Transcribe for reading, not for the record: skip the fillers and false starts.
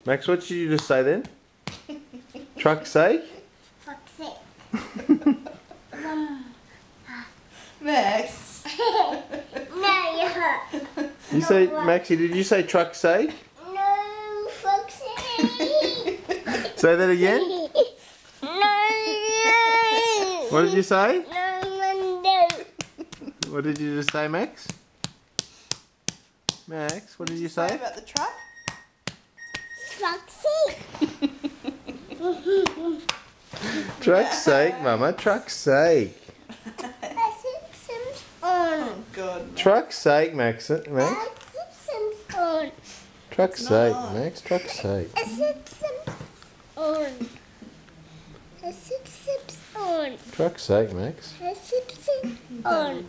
Max, what did you just say then? Truck's sake? Fuck's sake. Max. No, you're... You say, Maxie, did you say truck's sake? No, fuck's sake. Say that again? No. What did you say? No. What did you just say, Max? Max, what did you say? About the truck? Fuck's sake. Truck's sake, Mama, truck's sake. Oh, God. Truck's sake, Max. Max? Truck's sake, Max, truck's sake. Truck's sake, Max. On.